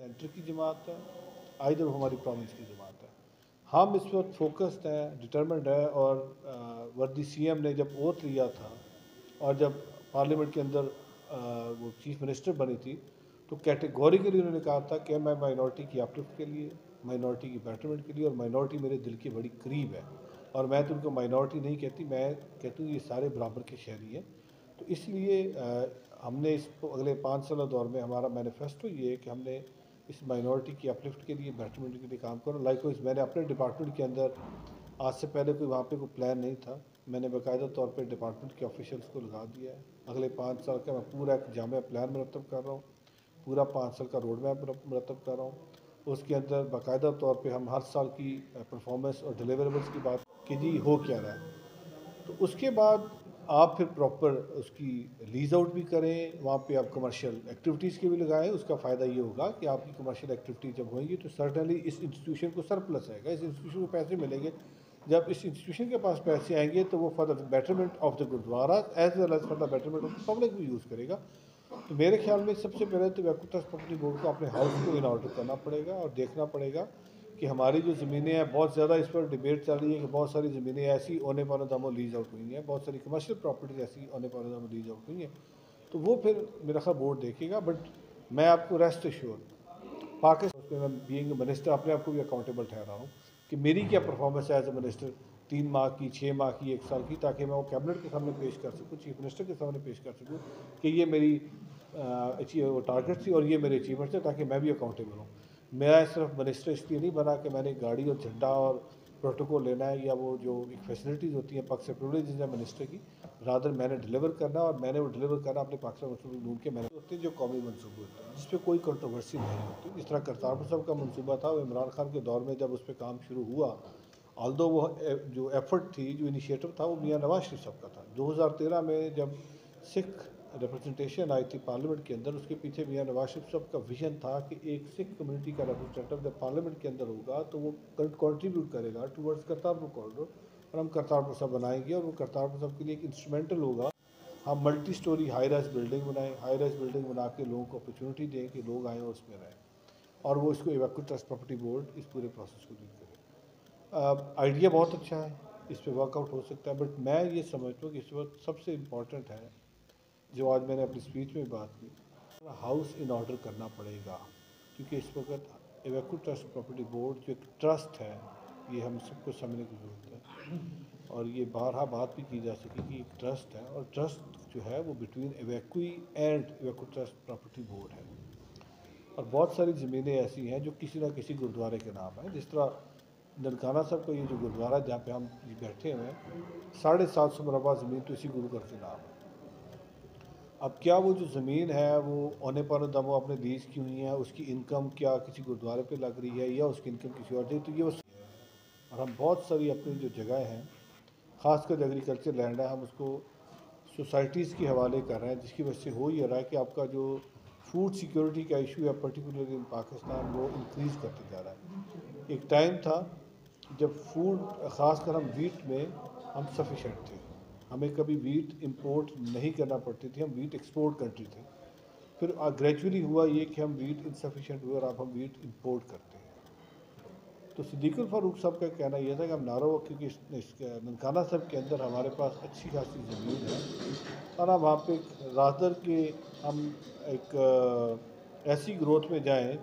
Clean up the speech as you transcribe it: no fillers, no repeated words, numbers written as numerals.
Centre की जमात है, either हमारी प्रोविंस की जमात है। हम इस वक्त फोकस्ड हैं, डिटर्मिन्ड है, और वर्दी सीएम ने जब ओथ लिया था और जब पार्लियामेंट के अंदर वो चीफ मिनिस्टर बनी थी, तो कैटेगोरिकली उन्होंने कहा था कि मैं माइनॉरिटी की अपलिफ्ट के लिए, माइनॉरिटी की बेटरमेंट के लिए, और माइनॉरिटी मेरे दिल के बड़ी करीब है, और मैं तो उनको माइनॉरिटी नहीं कहती, मैं कहती हूँ ये सारे बराबर के शहरी हैं। तो इसलिए हमने इस अगले 5 साल दौर में हमारा मैनिफेस्टो ये है कि हमने इस माइनॉरिटी की अपलिफ्ट के लिए, बेटरमेंट के लिए काम करो। लाइकवाइज मैंने अपने डिपार्टमेंट के अंदर, आज से पहले कोई वहाँ पे कोई प्लान नहीं था, मैंने बाकायदा तौर पे डिपार्टमेंट के ऑफिशियल्स को लगा दिया है। अगले 5 साल का मैं पूरा एक जामिया प्लान मुरतब कर रहा हूँ, पूरा 5 साल का रोड मैप मुरतब कर रहा हूँ। उसके अंदर बाकायदा तौर पे हम हर साल की परफॉर्मेंस और डिलीवरेबल्स की बात कि जी हो क्या रहा है। तो उसके बाद आप फिर प्रॉपर उसकी लीज आउट भी करें, वहाँ पे आप कमर्शियल एक्टिविटीज़ के भी लगाएं। उसका फ़ायदा ये होगा कि आपकी कमर्शियल एक्टिविटी जब होंगी तो सर्टनली इस इंस्टीट्यूशन को सरप्लस आएगा, इस इंस्टीट्यूशन को पैसे मिलेंगे। जब इस इंस्टीट्यूशन के पास पैसे आएंगे तो वो for the betterment of the gurdwara as well as for the betterment of the public भी यूज़ करेगा। तो मेरे ख्याल में सबसे पहले तो वैक्यू ट्रस्ट प्रॉपर्टी बोर्ड को अपने हाउस को इन ऑर्डर करना पड़ेगा और देखना पड़ेगा कि हमारी जो ज़मीनें हैं, बहुत ज़्यादा इस पर डिबेट चल रही है कि बहुत सारी ज़मीनें ऐसी ओने पाने दामों लीज आउट हुई हैं, बहुत सारी कमर्शियल प्रॉपर्टीज ऐसी ओने पाने दामों लीज आउट हुई हैं। तो वो फिर मेरा ख्याल बोर्ड देखेगा। बट मैं आपको रेस्ट एश्योर पाकिस्तान में मैं बीइंग मिनिस्टर अपने आप को भी अकाउंटेबल ठहरा हूँ कि मेरी क्या परफॉर्मेंस है एज ए मिनिस्टर 3 माह की, 6 माह की, 1 साल की, ताकि मैं वो कैबिनेट के सामने पेश कर सकूँ, चीफ मिनिस्टर के सामने पेश कर सकूँ कि ये मेरी टारगेट थी और ये मेरे अचीवमेंट थे, ताकि मैं भी अकाउंटेबल हूँ। मैं सिर्फ मिनिस्टर इसलिए नहीं बना कि मैंने गाड़ी और झंडा और प्रोटोकॉल लेना है, या वो जो एक फैसिलिटीज़ होती हैं, पक्ष से प्रिविलेजेस है मिनिस्टर की, रादर मैंने डिलीवर करना, और मैंने वो डिलीवर करना अपने पाकिस्तान मुस्लिम लीग के मैंने होते हैं जो कौमी मनसूबे होते हैं जिस पर कोई कंट्रोवर्सी नहीं होती। जिस तरह करतारपुर साहब का मनसूबा था, वो इमरान खान के दौर में जब उस पर काम शुरू हुआ, ऑल्दो वो जो एफर्ट थी, जो इनिशिएटिव था, वो मियाँ नवाज शरीफ साहब का था। 2013 में जब सिख रिप्रेजेंटेशन आई थी पार्लियामेंट के अंदर, उसके पीछे मियाँ नवाज शरीफ साहब का विजन था कि एक सिख कम्युनिटी का रिप्रेजेंटेटिव जब पार्लियामेंट के अंदर होगा तो वो कंट्रीब्यूट करेगा टूवर्ड्स करतारपुर कॉरिडोर, और हम करतारपुर साहब बनाएंगे, और वो करतारपुर साहब के लिए एक इंस्ट्रूमेंटल होगा। हम multi storey high rise building बनाएं, हाई राइज बिल्डिंग बना के लोगों को अपॉर्चुनिटी दें कि लोग आएँ और उसमें रहें, और वो इसको वैक्यू ट्रस्ट प्रॉपर्टी बोर्ड इस पूरे प्रोसेस को लीड करे। आइडिया बहुत अच्छा है, इस पर वर्कआउट हो सकता है, बट मैं ये समझता हूँ कि इस वक्त सबसे इम्पॉर्टेंट है, जो आज मैंने अपनी स्पीच में बात की, हाउस इन ऑर्डर करना पड़ेगा, क्योंकि इस वक्त वैक्यू ट्रस्ट प्रॉपर्टी बोर्ड जो एक ट्रस्ट है, ये हम सबको समझने की ज़रूरत है, और ये बारहा बात भी की जा सकी कि एक ट्रस्ट है, और ट्रस्ट जो है वो between evacuee and evacuee trust property board है। और बहुत सारी ज़मीनें ऐसी हैं जो किसी ना किसी गुरुद्वारे के नाम है। जिस तरह ननकाना साहब का ये जो गुरुद्वारा जहाँ पे हम बैठे हुए हैं, 750 मरबा ज़मीन तो इसी गुरुकर के नाम है। अब क्या वो जो ज़मीन है वो औने पौने दमों अपने लीज की हुई है, उसकी इनकम क्या किसी गुरुद्वारे पे लग रही है या उसकी इनकम किसी और जगह, तो ये और हम बहुत सारी अपनी जो जगह हैं, ख़ासकर जो एग्रीकल्चर लैंड है, हम उसको सोसाइटीज़ के हवाले कर रहे हैं, जिसकी वजह से हो ये रहा है कि आपका जो फूड सिक्योरिटी का इशू है पर्टिकुलरली इन पाकिस्तान, वो इंक्रीज़ करते जा रहा है। एक टाइम था जब फूड, ख़ासकर हम वीट में हम सफिशेंट थे, हमें कभी वीट इंपोर्ट नहीं करना पड़ती थी, हम वीट एक्सपोर्ट कंट्री थे। फिर ग्रेजुअली हुआ ये कि हम वीट इनसफिशेंट हुए और अब हम वीट इंपोर्ट करते हैं। तो सिद्दीकुल फारूक साहब का कहना यह था कि हम नारो, क्योंकि इस ननकाना साहब के अंदर हमारे पास अच्छी खासी ज़मीन है, और हम वहाँ पे रादर के हम एक ऐसी ग्रोथ में जाएं